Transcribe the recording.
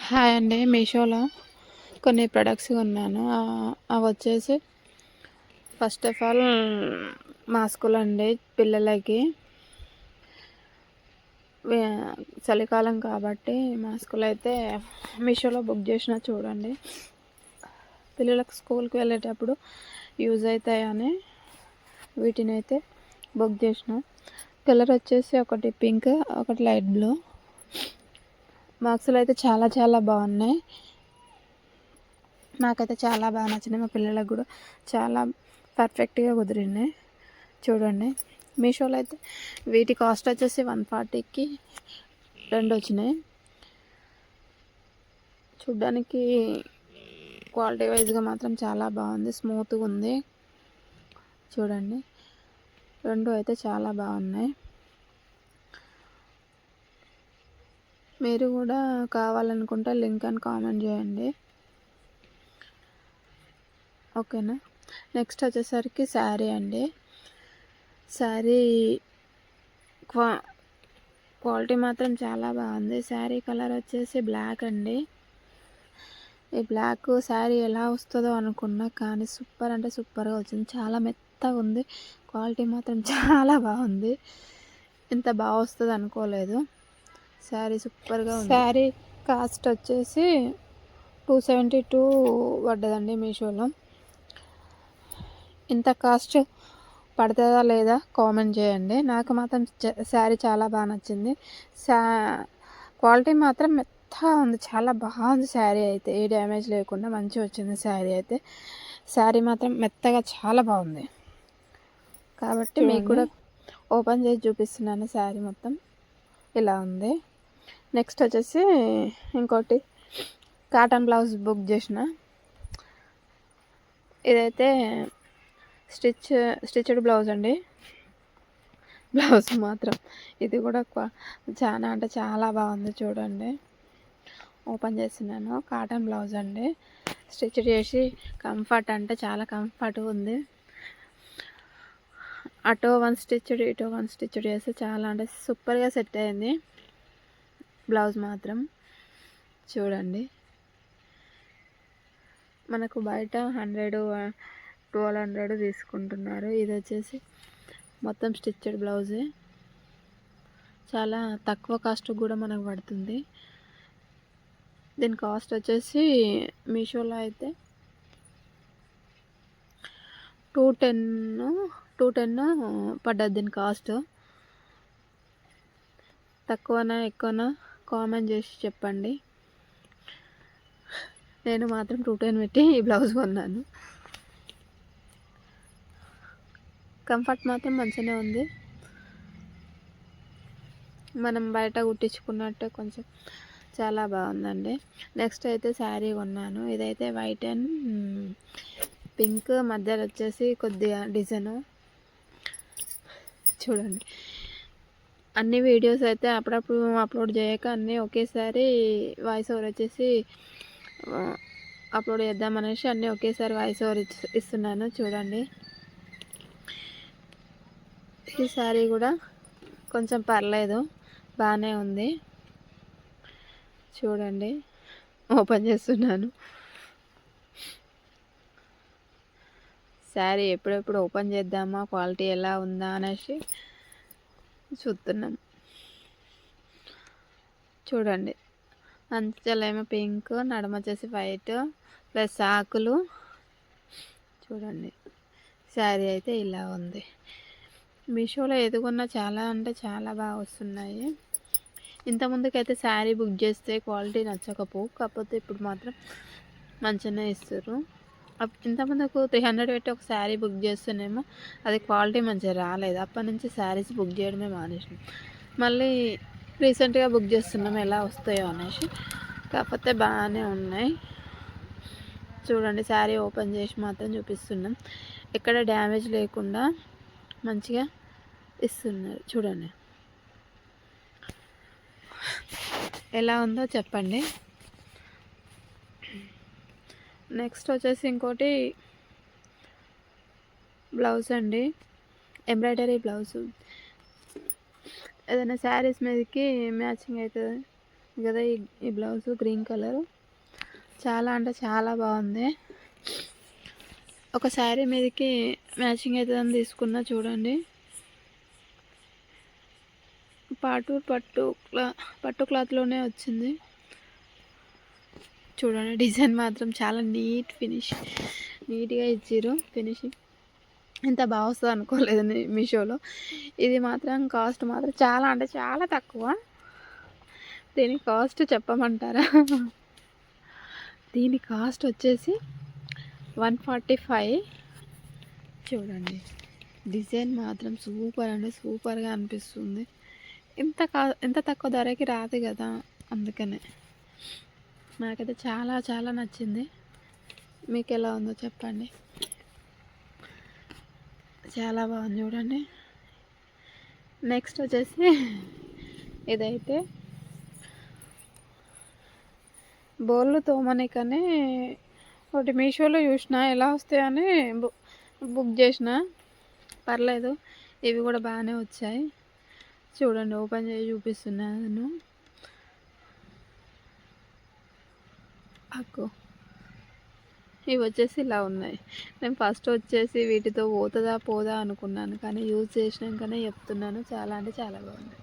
Hi అండి. మీషోలో కొన్ని ప్రొడక్ట్స్ కొన్నాను. అవి వచ్చేసి ఫస్ట్ ఆఫ్ ఆల్ మాస్కులు అండి పిల్లలకి. చలికాలం కాబట్టి మాస్కులు అయితే మీషోలో బుక్ చేసిన చూడండి. పిల్లలకు స్కూల్కి వెళ్ళేటప్పుడు యూజ్ అవుతాయని వీటిని అయితే బుక్ చేసిన. కలర్ వచ్చేసి ఒకటి పింక్, ఒకటి లైట్ బ్లూ. మాస్కులు అయితే చాలా చాలా బాగున్నాయి. నాకైతే చాలా బాగా నచ్చినాయి. మా పిల్లలకు కూడా చాలా పర్ఫెక్ట్గా కుదిరినాయి. చూడండి, మీషోలో అయితే వీటి కాస్ట్ వచ్చేసి 140కి 2 వచ్చినాయి. చూడ్డానికి క్వాలిటీ వైజ్గా మాత్రం చాలా బాగుంది, స్మూత్గా ఉంది. చూడండి, 2 అయితే చాలా బాగున్నాయి. మీరు కూడా కావాలనుకుంటే లింక్ అని కామెంట్ చేయండి, ఓకేనా. నెక్స్ట్ వచ్చేసరికి శారీ అండి. శారీ క్వాలిటీ మాత్రం చాలా బాగుంది. శారీ కలర్ వచ్చేసి బ్లాక్ అండి. ఈ బ్లాక్ శారీ ఎలా వస్తుందో అనుకున్నా, కానీ సూపర్ అంటే సూపర్గా వచ్చింది. చాలా మెత్తగా ఉంది. క్వాలిటీ మాత్రం చాలా బాగుంది. ఇంత బాగా వస్తుంది అనుకోలేదు. శారీ సూపర్గా ఉంది. శారీ కాస్ట్ వచ్చేసి 272 పడ్డదండి మీషోలో. ఇంత కాస్ట్ పడుతుందా లేదా కామెంట్ చేయండి. నాకు మాత్రం శారీ చాలా బాగా నచ్చింది. క్వాలిటీ మాత్రం మెత్తగా ఉంది, చాలా బాగుంది. శారీ అయితే ఏ డ్యామేజ్ లేకుండా మంచిగా వచ్చింది. శారీ అయితే శారీ మాత్రం మెత్తగా చాలా బాగుంది. కాబట్టి మీకు కూడా ఓపెన్ చేసి చూపిస్తున్నాను. శారీ మొత్తం ఇలా ఉంది. నెక్స్ట్ వచ్చేసి ఇంకోటి కాటన్ బ్లౌజ్ బుక్ చేసిన. ఇదైతే స్టిచ్డ్ బ్లౌజ్ అండి. బ్లౌజ్ మాత్రం ఇది కూడా చాలా అంటే చాలా బాగుంది. చూడండి, ఓపెన్ చేస్తున్నాను. కాటన్ బ్లౌజ్ అండి, స్టిచ్ చేసి కంఫర్ట్ అంటే చాలా కంఫర్ట్గా ఉంది. అటో 1 స్టిచ్డ్, ఇటో 1 స్టిచ్డ్ చేస్తే చాలా అంటే సూపర్గా సెట్ అయింది బ్లౌజ్ మాత్రం. చూడండి, మనకు బయట 100, 1200 తీసుకుంటున్నారు. ఇది వచ్చేసి మొత్తం స్టిచ్డ్ బ్లౌజే. చాలా తక్కువ కాస్ట్ కూడా మనకు పడుతుంది. దీని కాస్ట్ వచ్చేసి మీషోలో అయితే 210 పడ్డది దీని కాస్ట్. తక్కువనా ఎక్కువనా కామెంట్ చేసి చెప్పండి. నేను మాత్రం 210 పెట్టి ఈ బ్లౌజ్ కొన్నాను. కంఫర్ట్ మాత్రం మంచిగానే ఉంది. మనం బయట కుట్టించుకున్నట్టు కొంచెం చాలా బాగుందండి. నెక్స్ట్ అయితే శారీ కొన్నాను. ఇదైతే వైట్ అండ్ పింక్ మధ్యలో వచ్చేసి కొద్దిగా డిజైన్. చూడండి, అన్ని వీడియోస్ అయితే అప్పుడప్పుడు అప్లోడ్ చేయక అన్నీ ఒకేసారి వాయిస్ ఓవర్ వచ్చేసి అప్లోడ్ చేద్దామనేసి అన్నీ ఒకేసారి వాయిస్ ఓవర్ ఇస్తున్నాను. చూడండి, ఈ శారీ కూడా కొంచెం పర్లేదు, బాగానే ఉంది. చూడండి, ఓపెన్ చేస్తున్నాను. శారీ ఎప్పుడెప్పుడు ఓపెన్ చేద్దామా, క్వాలిటీ ఎలా ఉందా అనేసి చూస్తున్నాం. చూడండి, అంచెలేమో పింక్, నడుమ వచ్చేసి వైట్ ప్లస్ ఆకులు. చూడండి, శారీ అయితే ఇలా ఉంది. మీషోలో ఎదుగున్న చాలా అంటే చాలా బాగా వస్తున్నాయి. ఇంతకుముందుకైతే శారీ బుక్ చేస్తే క్వాలిటీ కాకపోతే ఇప్పుడు మాత్రం మంచిగానే ఇస్తారు. ఇంతకుముందుకు 300 పెట్టి ఒక శారీ బుక్ చేస్తేనేమో అది క్వాలిటీ మంచిగా రాలేదు. అప్పటి నుంచి శారీస్ బుక్ చేయడమే మానేసినాం. మళ్ళీ రీసెంట్గా బుక్ చేస్తున్నాం ఎలా వస్తాయో అనేసి. కాకపోతే బాగానే ఉన్నాయి. చూడండి, శారీ ఓపెన్ చేసి మాత్రం చూపిస్తున్నాం. ఎక్కడ డ్యామేజ్ లేకుండా మంచిగా ఇస్తున్నారు. చూడండి, ఎలా ఉందో చెప్పండి. నెక్స్ట్ వచ్చేసి ఇంకోటి బ్లౌజ్ అండి, ఎంబ్రాయిడరీ బ్లౌజు. ఏదైనా శారీస్ మీదకి మ్యాచింగ్ అవుతుంది కదా ఈ బ్లౌజ్ గ్రీన్ కలర్ చాలా అంటే చాలా బాగుంది. ఒక శారీ మీదకి మ్యాచింగ్ అవుతుందని తీసుకున్నా చూడండి. పట్టు క్లాత్లోనే వచ్చింది చూడండి. డిజైన్ మాత్రం చాలా నీట్గా ఇచ్చారు. ఫినిషింగ్ ఇంత బాగా వస్తుంది అనుకోలేదు మీషోలో. ఇది మాత్రం కాస్ట్ మాత్రం చాలా అంటే చాలా తక్కువ. దీని కాస్ట్ చెప్పమంటారా? దీని కాస్ట్ వచ్చేసి 145. చూడండి డిజైన్ మాత్రం సూపర్ అంటే సూపర్గా అనిపిస్తుంది. ఇంత తక్కువ ధరకి రాదు కదా, అందుకనే నాకైతే చాలా చాలా నచ్చింది. మీకు ఎలా ఉందో చెప్పండి. చాలా బాగుంది చూడండి. నెక్స్ట్ వచ్చేసి ఇదైతే బోళ్ళు తోమనికనే ఒకటి మీషోలో చూసిన, ఎలా వస్తాయని బుక్ చేసిన. పర్లేదు, ఇవి కూడా బాగానే వచ్చాయి. చూడండి ఓపెన్ చేసి చూపిస్తున్నాను. ఇవి వచ్చేసి ఇలా ఉన్నాయి. నేను ఫస్ట్ వచ్చేసి వీటితో పోతుందా పోదా అనుకున్నాను, కానీ యూజ్ చేసినాకనే చెప్తున్నాను. చాలా అంటే చాలా బాగుంది.